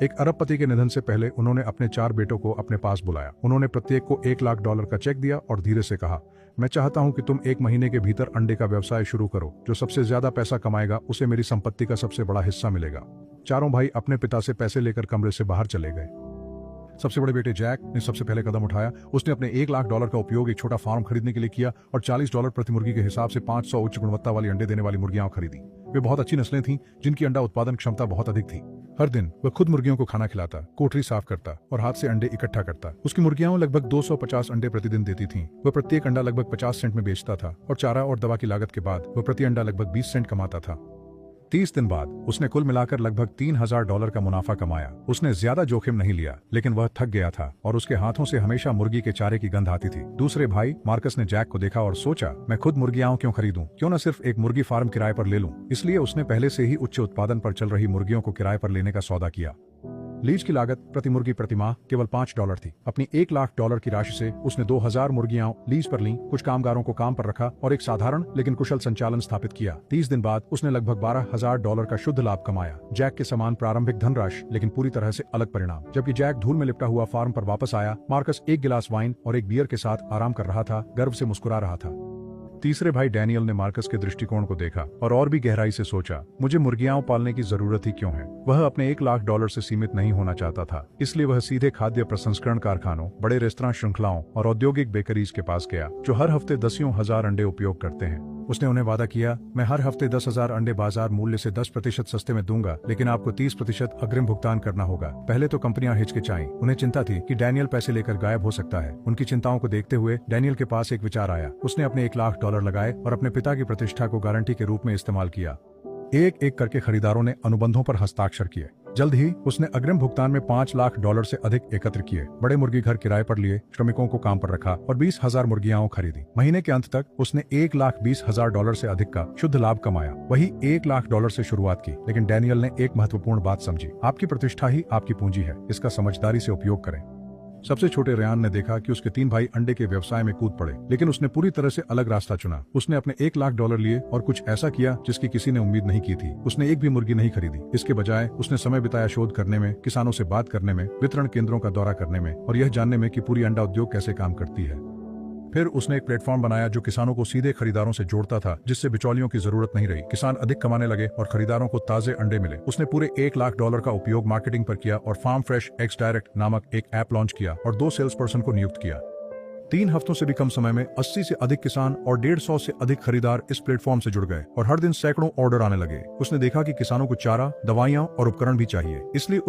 एक अरबपति के निधन से पहले उन्होंने अपने 4 बेटों को अपने पास बुलाया। उन्होंने प्रत्येक को $1 लाख का चेक दिया और धीरे से कहा, मैं चाहता हूं कि तुम 1 महीने के भीतर अंडे का व्यवसाय शुरू करो। जो सबसे ज्यादा पैसा कमाएगा उसे मेरी संपत्ति का सबसे बड़ा हिस्सा मिलेगा। चारों भाई अपने पिता से पैसे लेकर कमरे से बाहर चले गए। सबसे बड़े बेटे जैक ने सबसे पहले कदम उठाया। उसने अपने $1 लाख का उपयोग एक छोटा फार्म खरीदने के लिए किया और $40 प्रति मुर्गी के हिसाब से 500 उच्च गुणवत्ता वाली अंडे देने वाली मुर्गियां खरीदी। वे बहुत अच्छी नस्लें थीं, जिनकी अंडा उत्पादन क्षमता बहुत अधिक थी। हर दिन वह खुद मुर्गियों को खाना खिलाता, कोठरी साफ करता और हाथ से अंडे इकट्ठा करता। उसकी मुर्गियां लगभग 250 अंडे प्रतिदिन देती थीं। वह प्रत्येक अंडा लगभग 50 सेंट में बेचता था और चारा और दवा की लागत के बाद वह प्रति अंडा लगभग 20 सेंट कमाता था। 30 दिन बाद उसने कुल मिलाकर लगभग $3000 का मुनाफा कमाया। उसने ज्यादा जोखिम नहीं लिया, लेकिन वह थक गया था और उसके हाथों से हमेशा मुर्गी के चारे की गंध आती थी। दूसरे भाई मार्कस ने जैक को देखा और सोचा, मैं खुद मुर्गियां क्यों खरीदूं, क्यों न सिर्फ एक मुर्गी फार्म किराए पर ले लूं। इसलिए उसने पहले से ही उच्च उत्पादन पर चल रही मुर्गियों को किराए पर लेने का सौदा किया। लीज की लागत प्रति मुर्गी प्रति माह केवल $5 थी। अपनी $1 लाख की राशि से उसने 2000 मुर्गियां लीज पर लीं, कुछ कामगारों को काम पर रखा और एक साधारण लेकिन कुशल संचालन स्थापित किया। 30 दिन बाद उसने लगभग $12000 का शुद्ध लाभ कमाया। जैक के समान प्रारंभिक धनराशि, लेकिन पूरी तरह से अलग परिणाम। जबकि जैक धूल में लिपटा हुआ फार्म पर वापस आया, मार्कस एक गिलास वाइन और एक बियर के साथ आराम कर रहा था, गर्व से मुस्कुरा रहा था। तीसरे भाई डैनियल ने मार्कस के दृष्टिकोण को देखा और भी गहराई से सोचा, मुझे मुर्गियां पालने की जरूरत ही क्यों है। वह अपने $1 लाख से सीमित नहीं होना चाहता था, इसलिए वह सीधे खाद्य प्रसंस्करण कारखानों, बड़े रेस्तरां श्रृंखलाओं और औद्योगिक बेकरीज के पास गया, जो हर हफ्ते दसियों हजार अंडे उपयोग करते हैं। उसने उन्हें वादा किया, मैं हर हफ्ते 10,000 अंडे बाजार मूल्य से 10% सस्ते में दूंगा, लेकिन आपको 30% अग्रिम भुगतान करना होगा। पहले तो कंपनियां हिचकिचाईं। उन्हें चिंता थी कि डैनियल पैसे लेकर गायब हो सकता है। उनकी चिंताओं को देखते हुए डैनियल के पास एक विचार आया। उसने अपने $1 लाख लगाए और अपने पिता की प्रतिष्ठा को गारंटी के रूप में इस्तेमाल किया। एक एक करके खरीदारों ने अनुबंधों पर हस्ताक्षर किए। जल्द ही उसने अग्रिम भुगतान में $5 लाख से अधिक एकत्र किए, बड़े मुर्गी घर किराए पर लिए, श्रमिकों को काम पर रखा और 20,000 मुर्गियां खरीदी। महीने के अंत तक उसने $1,20,000 से अधिक का शुद्ध लाभ कमाया। वही $1 लाख से शुरुआत की, लेकिन डैनियल ने एक महत्वपूर्ण बात समझी, आपकी प्रतिष्ठा ही आपकी पूंजी है, इसका समझदारी से उपयोग करें। सबसे छोटे रेयान ने देखा कि उसके 3 भाई अंडे के व्यवसाय में कूद पड़े, लेकिन उसने पूरी तरह से अलग रास्ता चुना। उसने अपने $1 लाख लिए और कुछ ऐसा किया जिसकी किसी ने उम्मीद नहीं की थी। उसने एक भी मुर्गी नहीं खरीदी। इसके बजाय उसने समय बिताया शोध करने में, किसानों से बात करने में, वितरण केंद्रों का दौरा करने में और यह जानने में कि पूरी अंडा उद्योग कैसे काम करती है। फिर उसने एक प्लेटफॉर्म बनाया जो किसानों को सीधे खरीदारों से जोड़ता था, जिससे बिचौलियों की जरूरत नहीं रही। किसान अधिक कमाने लगे और खरीदारों को ताजे अंडे मिले। उसने पूरे $1 लाख का उपयोग मार्केटिंग पर किया और फार्म फ्रेश एग्स डायरेक्ट नामक एक ऐप लॉन्च किया और 2 सेल्स पर्सन को नियुक्त किया। 3 हफ्तों से भी कम समय में 80 से अधिक किसान और 150 से अधिक खरीदार इस प्लेटफॉर्म से जुड़ गए और हर दिन सैकड़ों ऑर्डर आने लगे। उसने देखा कि किसानों को चारा, दवाइयां और उपकरण भी चाहिए, इसलिए